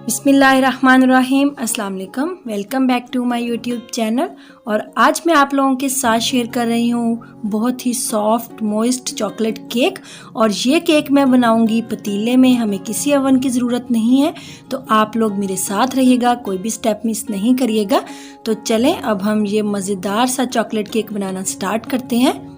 बिस्मिल्लाहिर्रहमानिर्रहीम। अस्सलाम वालेकुम। Welcome back to my YouTube channel. और आज मैं आप लोगों के साथ शेयर कर रही हूँ बहुत ही सॉफ्ट मॉइस्ट चॉकलेट केक। और ये केक मैं बनाऊँगी पतीले में, हमें किसी ओवन की ज़रूरत नहीं है। तो आप लोग मेरे साथ रहिएगा, कोई भी स्टेप मिस नहीं करिएगा। तो चलें अब हम ये मज़ेदार सा चॉकलेट केक बनाना स्टार्ट करते हैं।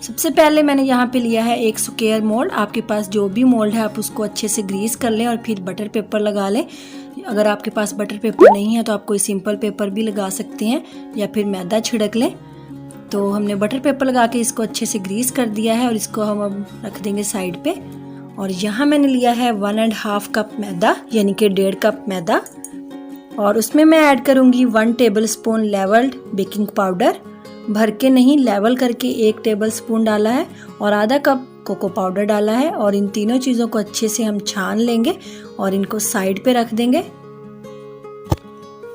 सबसे पहले मैंने यहाँ पे लिया है एक स्क्वायर मोल्ड। आपके पास जो भी मोल्ड है आप उसको अच्छे से ग्रीस कर लें और फिर बटर पेपर लगा लें। अगर आपके पास बटर पेपर नहीं है तो आप कोई सिंपल पेपर भी लगा सकते हैं या फिर मैदा छिड़क लें। तो हमने बटर पेपर लगा के इसको अच्छे से ग्रीस कर दिया है और इसको हम अब रख देंगे साइड पे। और यहाँ मैंने लिया है 1.5 कप मैदा, यानी कि 1.5 कप मैदा। और उसमें मैं ऐड करूँगी 1 tablespoon levelled baking powder. भर के नहीं, लेवल करके 1 टेबल स्पून डाला है और आधा कप कोको पाउडर डाला है। और इन तीनों चीज़ों को अच्छे से हम छान लेंगे और इनको साइड पे रख देंगे।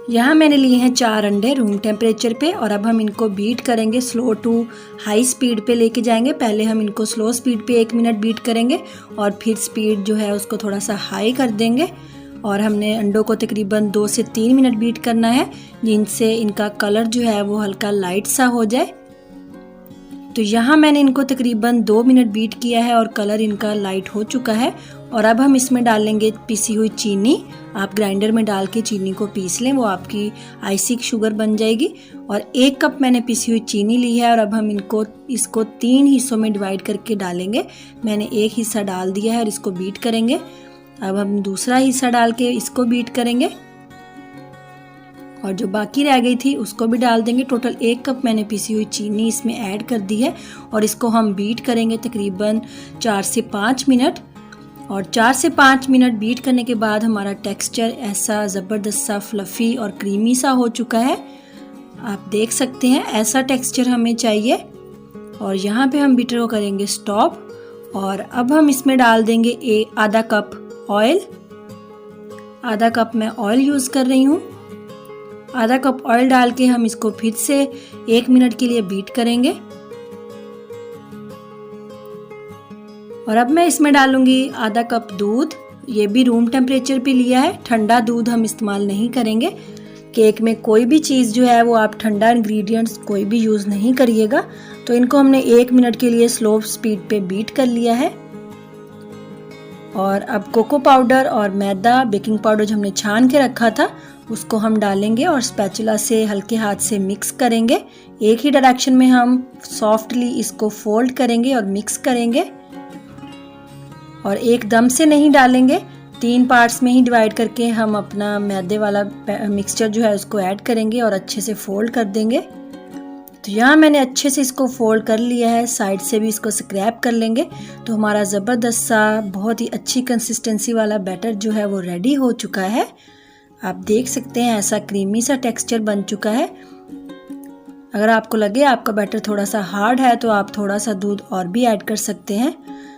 यहाँ मैंने लिए हैं 4 अंडे रूम टेम्परेचर पे और अब हम इनको बीट करेंगे। स्लो टू हाई स्पीड पे लेके जाएंगे। पहले हम इनको स्लो स्पीड पे 1 मिनट बीट करेंगे और फिर स्पीड जो है उसको थोड़ा सा हाई कर देंगे। और हमने अंडों को तकरीबन 2 से 3 मिनट बीट करना है, जिनसे इनका कलर जो है वो हल्का लाइट सा हो जाए। तो यहाँ मैंने इनको तकरीबन 2 मिनट बीट किया है और कलर इनका लाइट हो चुका है। और अब हम इसमें डालेंगे पिसी हुई चीनी। आप ग्राइंडर में डाल के चीनी को पीस लें, वो आपकी आइसिंग शुगर बन जाएगी। और 1 कप मैंने पिसी हुई चीनी ली है और अब हम इसको 3 हिस्सों में डिवाइड करके डालेंगे। मैंने 1 हिस्सा डाल दिया है और इसको बीट करेंगे। अब हम दूसरा हिस्सा डाल के इसको बीट करेंगे और जो बाकी रह गई थी उसको भी डाल देंगे। टोटल 1 कप मैंने पिसी हुई चीनी इसमें ऐड कर दी है और इसको हम बीट करेंगे तकरीबन 4 से 5 मिनट। और 4 से 5 मिनट बीट करने के बाद हमारा टेक्सचर ऐसा ज़बरदस्त सा फ्लफ़ी और क्रीमी सा हो चुका है। आप देख सकते हैं ऐसा टेक्सचर हमें चाहिए। और यहाँ पे हम बीटर को करेंगे स्टॉप। और अब हम इसमें डाल देंगे आधा कप ऑयल। आधा कप मैं ऑयल यूज़ कर रही हूँ। आधा कप ऑयल डाल के हम इसको फिर से 1 मिनट के लिए बीट करेंगे। और अब मैं इसमें डालूंगी आधा कप दूध। ये भी रूम टेम्परेचर पे लिया है, ठंडा दूध हम इस्तेमाल नहीं करेंगे। केक में कोई भी चीज़ जो है वो आप ठंडा इंग्रेडिएंट्स कोई भी यूज़ नहीं करिएगा। तो इनको हमने 1 मिनट के लिए स्लो स्पीड पे बीट कर लिया है। और अब कोको पाउडर और मैदा बेकिंग पाउडर जो हमने छान के रखा था उसको हम डालेंगे और स्पैचुला से हल्के हाथ से मिक्स करेंगे। एक ही डायरेक्शन में हम सॉफ्टली इसको फोल्ड करेंगे और मिक्स करेंगे। और एकदम से नहीं डालेंगे, 3 पार्ट्स में ही डिवाइड करके हम अपना मैदे वाला मिक्सचर जो है उसको ऐड करेंगे और अच्छे से फोल्ड कर देंगे। तो यहाँ मैंने अच्छे से इसको फोल्ड कर लिया है, साइड से भी इसको स्क्रैप कर लेंगे। तो हमारा ज़बरदस्त सा बहुत ही अच्छी कंसिस्टेंसी वाला बैटर जो है वो रेडी हो चुका है। आप देख सकते हैं ऐसा क्रीमी सा टेक्सचर बन चुका है। अगर आपको लगे आपका बैटर थोड़ा सा हार्ड है तो आप थोड़ा सा दूध और भी ऐड कर सकते हैं।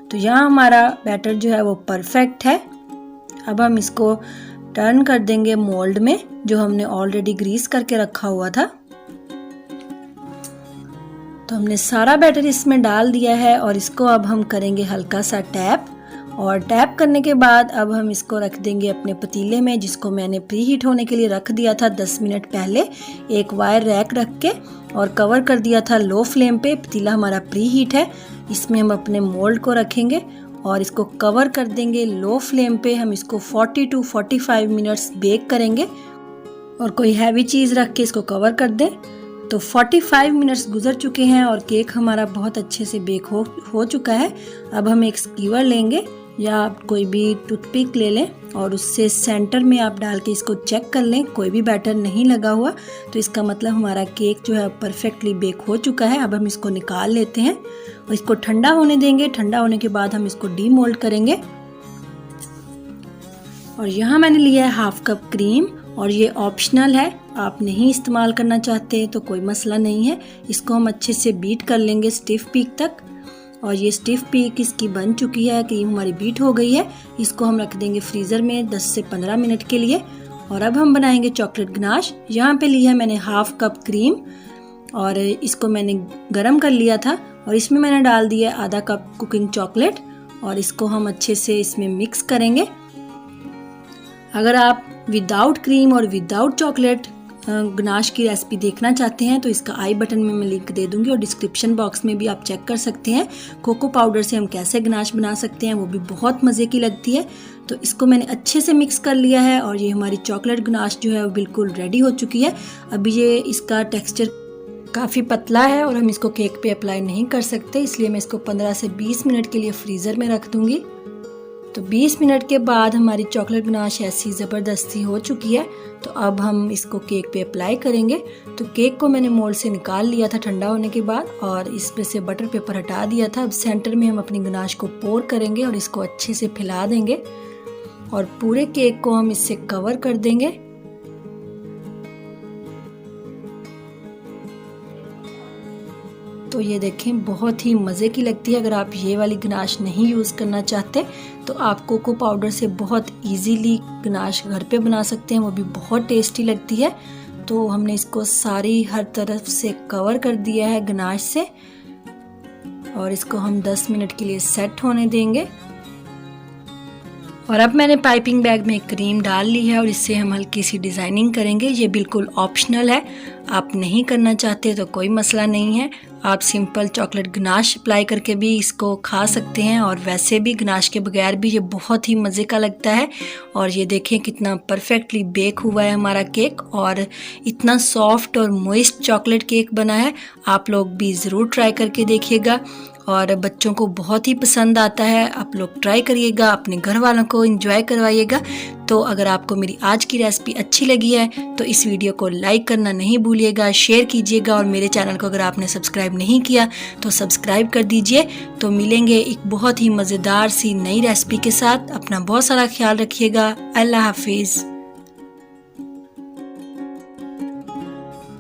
तो यहाँ हमारा बैटर जो है वो परफेक्ट है। अब हम इसको टर्न कर देंगे मोल्ड में जो हमने ऑलरेडी ग्रीस करके रखा हुआ था। तो हमने सारा बैटर इसमें डाल दिया है और इसको अब हम करेंगे हल्का सा टैप। और टैप करने के बाद अब हम इसको रख देंगे अपने पतीले में, जिसको मैंने प्री हीट होने के लिए रख दिया था 10 मिनट पहले। एक वायर रैक रख के और कवर कर दिया था लो फ्लेम पे। पतीला हमारा प्री हीट है। इसमें हम अपने मोल्ड को रखेंगे और इसको कवर कर देंगे लो फ्लेम पे। हम इसको 40 टू 45 मिनट्स बेक करेंगे। और कोई हैवी चीज़ रख के इसको कवर कर दें। तो 45 मिनट्स गुजर चुके हैं और केक हमारा बहुत अच्छे से बेक हो चुका है। अब हम एक स्कीवर लेंगे या आप कोई भी टूथपिक ले लें और उससे सेंटर में आप डाल के इसको चेक कर लें, कोई भी बैटर नहीं लगा हुआ तो इसका मतलब हमारा केक जो है परफेक्टली बेक हो चुका है। अब हम इसको निकाल लेते हैं और इसको ठंडा होने देंगे। ठंडा होने के बाद हम इसको डीमोल्ड करेंगे। और यहाँ मैंने लिया है 1/2 कप क्रीम और ये ऑप्शनल है, आप नहीं इस्तेमाल करना चाहते तो कोई मसला नहीं है। इसको हम अच्छे से बीट कर लेंगे स्टिफ पीक तक। और ये स्टिफ पीक इसकी बन चुकी है, क्रीम हमारी बीट हो गई है। इसको हम रख देंगे फ्रीज़र में 10 से 15 मिनट के लिए। और अब हम बनाएंगे चॉकलेट गनाश। यहाँ पे लिया है मैंने 1/2 कप क्रीम और इसको मैंने गरम कर लिया था और इसमें मैंने डाल दिया आधा कप कुकिंग चॉकलेट और इसको हम अच्छे से इसमें मिक्स करेंगे। अगर आप विदाउट क्रीम और विदाउट चॉकलेट गनाश की रेसिपी देखना चाहते हैं तो इसका आई बटन में मैं लिंक दे दूंगी और डिस्क्रिप्शन बॉक्स में भी आप चेक कर सकते हैं। कोको पाउडर से हम कैसे गनाश बना सकते हैं, वो भी बहुत मज़े की लगती है। तो इसको मैंने अच्छे से मिक्स कर लिया है और ये हमारी चॉकलेट गनाश जो है वो बिल्कुल रेडी हो चुकी है। अभी ये इसका टेक्सचर काफ़ी पतला है और हम इसको केक पे अप्लाई नहीं कर सकते, इसलिए मैं इसको 15 से 20 मिनट के लिए फ्रीज़र में रख दूँगी। तो 20 मिनट के बाद हमारी चॉकलेट गनाश ऐसी ज़बरदस्ती हो चुकी है। तो अब हम इसको केक पे अप्लाई करेंगे। तो केक को मैंने मोल्ड से निकाल लिया था ठंडा होने के बाद और इस पे से बटर पेपर हटा दिया था। अब सेंटर में हम अपनी गनाश को पोर करेंगे और इसको अच्छे से फैला देंगे और पूरे केक को हम इससे कवर कर देंगे। तो ये देखें, बहुत ही मज़े की लगती है। अगर आप ये वाली गनाश नहीं यूज़ करना चाहते तो आप कोको पाउडर से बहुत इजीली गनाश घर पे बना सकते हैं, वो भी बहुत टेस्टी लगती है। तो हमने इसको सारी हर तरफ से कवर कर दिया है गनाश से और इसको हम 10 मिनट के लिए सेट होने देंगे। और अब मैंने पाइपिंग बैग में क्रीम डाल ली है और इससे हम हल्की सी डिज़ाइनिंग करेंगे। ये बिल्कुल ऑप्शनल है, आप नहीं करना चाहते तो कोई मसला नहीं है। आप सिंपल चॉकलेट गनाश अप्लाई करके भी इसको खा सकते हैं और वैसे भी गनाश के बगैर भी ये बहुत ही मज़े का लगता है। और ये देखें कितना परफेक्टली बेक हुआ है हमारा केक और इतना सॉफ्ट और मॉइस्ट चॉकलेट केक बना है। आप लोग भी ज़रूर ट्राई करके देखिएगा और बच्चों को बहुत ही पसंद आता है। आप लोग ट्राई करिएगा, अपने घर वालों को एंजॉय करवाइएगा। तो अगर आपको मेरी आज की रेसिपी अच्छी लगी है तो इस वीडियो को लाइक करना नहीं भूलिएगा, शेयर कीजिएगा और मेरे चैनल को अगर आपने सब्सक्राइब नहीं किया तो सब्सक्राइब कर दीजिए। तो मिलेंगे एक बहुत ही मज़ेदार सी नई रेसिपी के साथ। अपना बहुत सारा ख्याल रखिएगा। अल्लाह हाफिज़।